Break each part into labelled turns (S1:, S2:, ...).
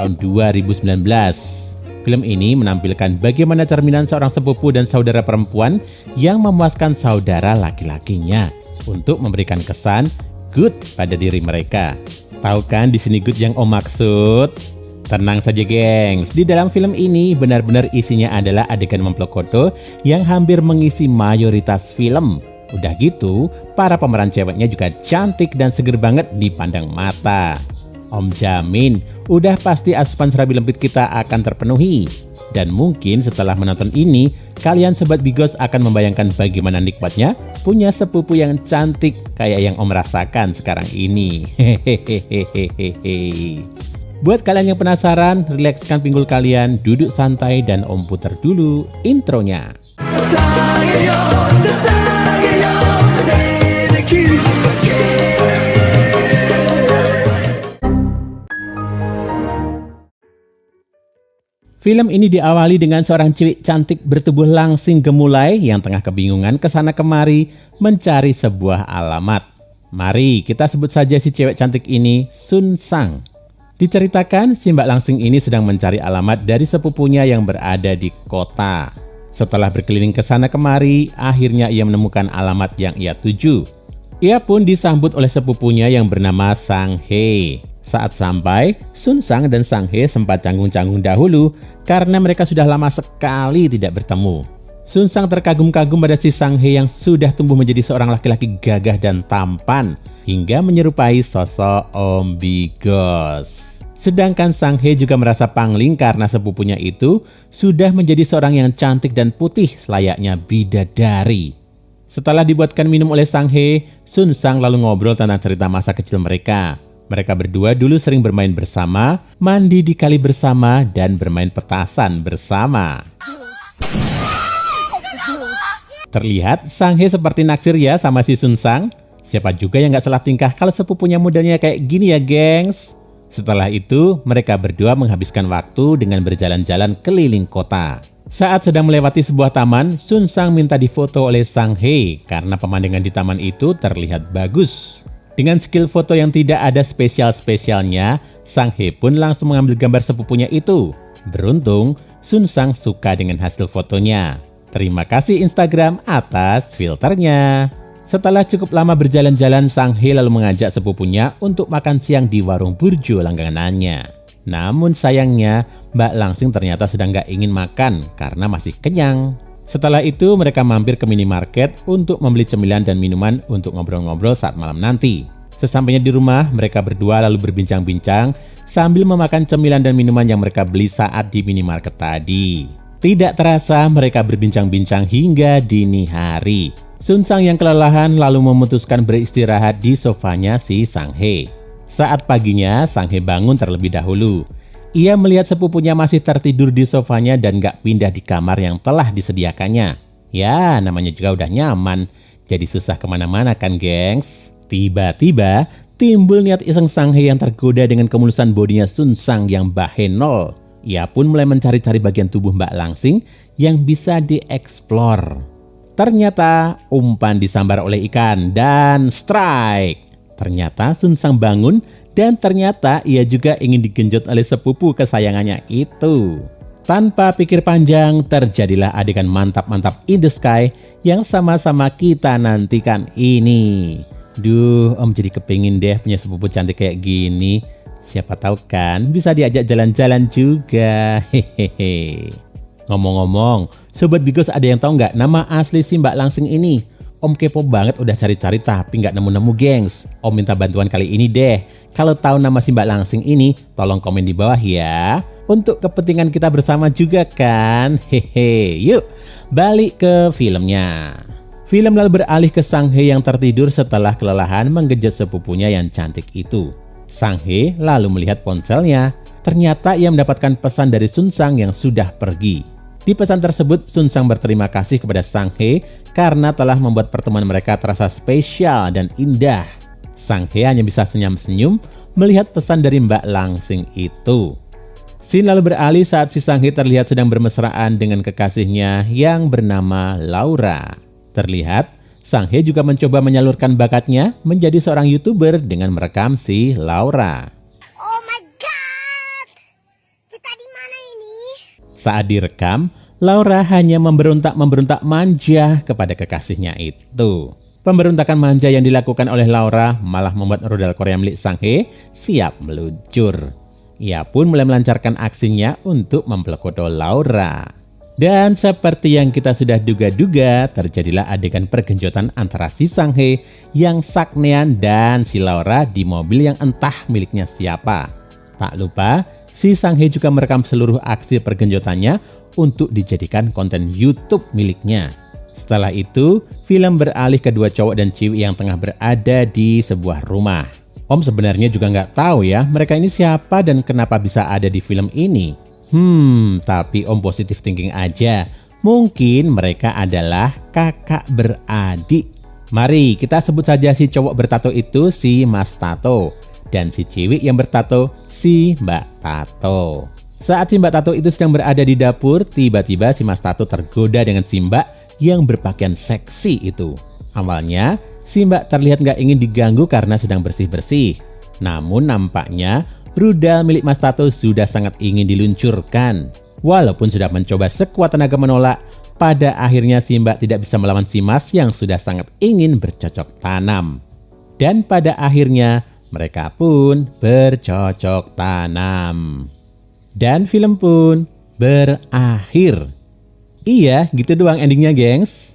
S1: tahun 2019. Film ini menampilkan bagaimana cerminan seorang sepupu dan saudara perempuan yang memuaskan saudara laki-lakinya untuk memberikan kesan good pada diri mereka. Tahu kan di sini good yang Om maksud? Tenang saja gengs, di dalam film ini benar-benar isinya adalah adegan memplokoto yang hampir mengisi mayoritas film. Udah gitu, para pemeran ceweknya juga cantik dan seger banget dipandang mata. Om jamin, udah pasti asupan serabi lempit kita akan terpenuhi. Dan mungkin setelah menonton ini, kalian Sobat Bigos akan membayangkan bagaimana nikmatnya punya sepupu yang cantik kayak yang Om rasakan sekarang ini. Hehehehe. Buat kalian yang penasaran, rilekskan pinggul kalian, duduk santai dan Om putar dulu intronya. Film ini diawali dengan seorang cewek cantik bertubuh langsing gemulai yang tengah kebingungan kesana kemari mencari sebuah alamat. Mari kita sebut saja si cewek cantik ini Sun Sang. Diceritakan si mbak langsing ini sedang mencari alamat dari sepupunya yang berada di kota. Setelah berkeliling kesana kemari, akhirnya ia menemukan alamat yang ia tuju. Ia pun disambut oleh sepupunya yang bernama Sang He. Saat sampai, Sun Sang dan Sang He sempat canggung-canggung dahulu karena mereka sudah lama sekali tidak bertemu. Sun Sang terkagum-kagum pada si Sang He yang sudah tumbuh menjadi seorang laki-laki gagah dan tampan hingga menyerupai sosok Om Bigos. Sedangkan Sang He juga merasa pangling karena sepupunya itu sudah menjadi seorang yang cantik dan putih selayaknya bidadari. Setelah dibuatkan minum oleh Sang He, Sun Sang lalu ngobrol tentang cerita masa kecil mereka. Mereka berdua dulu sering bermain bersama, mandi di kali bersama, dan bermain petasan bersama. Terlihat Sang He seperti naksir ya sama si Sun Sang. Siapa juga yang gak salah tingkah kalau sepupunya mudanya kayak gini ya gengs. Setelah itu, mereka berdua menghabiskan waktu dengan berjalan-jalan keliling kota. Saat sedang melewati sebuah taman, Sun Sang minta difoto oleh Sang He karena pemandangan di taman itu terlihat bagus. Dengan skill foto yang tidak ada spesial-spesialnya, Sang He pun langsung mengambil gambar sepupunya itu. Beruntung, Sun Sang suka dengan hasil fotonya. Terima kasih Instagram atas filternya. Setelah cukup lama berjalan-jalan, Sang He lalu mengajak sepupunya untuk makan siang di warung burjo langganannya. Namun sayangnya, Mbak Langsing ternyata sedang gak ingin makan karena masih kenyang. Setelah itu mereka mampir ke minimarket untuk membeli cemilan dan minuman untuk ngobrol-ngobrol saat malam nanti. Sesampainya di rumah, mereka berdua lalu berbincang-bincang sambil memakan cemilan dan minuman yang mereka beli saat di minimarket tadi. Tidak terasa mereka berbincang-bincang hingga dini hari. Sun Sang yang kelelahan lalu memutuskan beristirahat di sofanya si Sang He. Saat paginya, Sang He bangun terlebih dahulu. Ia melihat sepupunya masih tertidur di sofanya dan gak pindah di kamar yang telah disediakannya. Ya, namanya juga udah nyaman, jadi susah kemana-mana kan gengs. Tiba-tiba timbul niat iseng Sang He yang tergoda dengan kemulusan bodinya Sun Sang yang bahenol. Ia pun mulai mencari-cari bagian tubuh Mbak Langsing yang bisa dieksplor. Ternyata umpan disambar oleh ikan dan strike. Ternyata Sun Sang bangun dan ternyata ia juga ingin digenjot oleh sepupu kesayangannya itu. Tanpa pikir panjang, terjadilah adegan mantap-mantap in the sky yang sama-sama kita nantikan ini. Duh, Om jadi kepingin deh punya sepupu cantik kayak gini. Siapa tahu kan bisa diajak jalan-jalan juga. Hehehe. Ngomong-ngomong, Sobat Bigos ada yang tahu nggak nama asli si Mbak Langsing ini? Om kepo banget udah cari-cari tapi nggak nemu-nemu gengs. Om minta bantuan kali ini deh. Kalau tahu nama si Mbak Langsing ini, tolong komen di bawah ya. Untuk kepentingan kita bersama juga kan. Hehe. Yuk, balik ke filmnya. Film lalu beralih ke Sang He yang tertidur setelah kelelahan menggenjot sepupunya yang cantik itu. Sang He lalu melihat ponselnya. Ternyata ia mendapatkan pesan dari Sun Sang yang sudah pergi. Di pesan tersebut, Sun Sang berterima kasih kepada Sang He karena telah membuat pertemuan mereka terasa spesial dan indah. Sang He hanya bisa senyum-senyum melihat pesan dari Mbak Langsing itu. Scene lalu beralih saat si Sang He terlihat sedang bermesraan dengan kekasihnya yang bernama Laura. Terlihat, Sang He juga mencoba menyalurkan bakatnya menjadi seorang YouTuber dengan merekam si Laura.
S2: Oh my god!
S1: Saat direkam, Laura hanya memberontak-memberontak manja kepada kekasihnya itu. Pemberontakan manja yang dilakukan oleh Laura malah membuat rudal Korea milik Sang Hye siap meluncur. Ia pun mulai melancarkan aksinya untuk mempelkodo Laura. Dan seperti yang kita sudah duga-duga, terjadilah adegan pergenjotan antara si Sang Hye yang saknean dan si Laura di mobil yang entah miliknya siapa. Tak lupa, si Sang Hye juga merekam seluruh aksi pergenjotannya untuk dijadikan konten YouTube miliknya. Setelah itu, film beralih ke dua cowok dan cewek yang tengah berada di sebuah rumah. Om sebenarnya juga nggak tahu ya mereka ini siapa dan kenapa bisa ada di film ini. Tapi Om positive thinking aja. Mungkin mereka adalah kakak beradik. Mari kita sebut saja si cowok bertato itu si Mas Tato. Dan si cewek yang bertato si Mbak Tato. Saat si Mbak Tato itu sedang berada di dapur, tiba-tiba si Mas Tato tergoda dengan si Mbak yang berpakaian seksi itu. Awalnya, si Mbak terlihat nggak ingin diganggu karena sedang bersih-bersih. Namun nampaknya rudal milik Mas Tato sudah sangat ingin diluncurkan. Walaupun sudah mencoba sekuat tenaga menolak, pada akhirnya si Mbak tidak bisa melawan si Mas yang sudah sangat ingin bercocok tanam. Dan pada akhirnya mereka pun bercocok tanam. Dan film pun berakhir. Iya, gitu doang endingnya, gengs.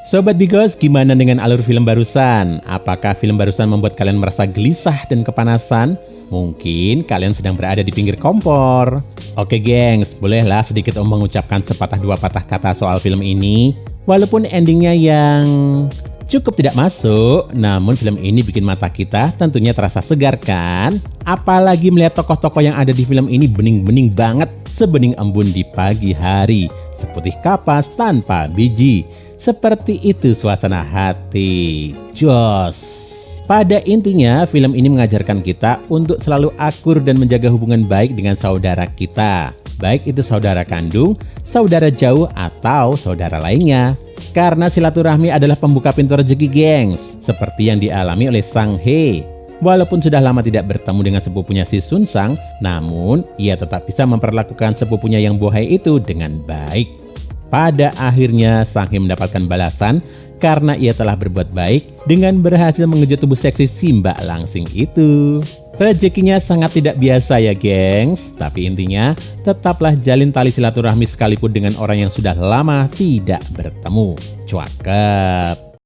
S1: Sobat Bigos, gimana dengan alur film barusan? Apakah film barusan membuat kalian merasa gelisah dan kepanasan? Mungkin kalian sedang berada di pinggir kompor. Oke gengs, bolehlah sedikit Om mengucapkan sepatah dua patah kata soal film ini. Walaupun endingnya yang cukup tidak masuk, namun film ini bikin mata kita tentunya terasa segar kan? Apalagi melihat tokoh-tokoh yang ada di film ini bening-bening banget, sebening embun di pagi hari, seputih kapas tanpa biji. Seperti itu suasana hati. Jos. Pada intinya, film ini mengajarkan kita untuk selalu akur dan menjaga hubungan baik dengan saudara kita. Baik itu saudara kandung, saudara jauh, atau saudara lainnya. Karena silaturahmi adalah pembuka pintu rezeki, gengs. Seperti yang dialami oleh Sang Hye. Walaupun sudah lama tidak bertemu dengan sepupunya si Sun Sang, namun ia tetap bisa memperlakukan sepupunya yang bohai itu dengan baik. Pada akhirnya Sang Hye mendapatkan balasan karena ia telah berbuat baik dengan berhasil mengejut tubuh seksi si Mbak Langsing itu. Rezekinya sangat tidak biasa ya gengs. Tapi intinya tetaplah jalin tali silaturahmi sekalipun dengan orang yang sudah lama tidak bertemu. Cakep.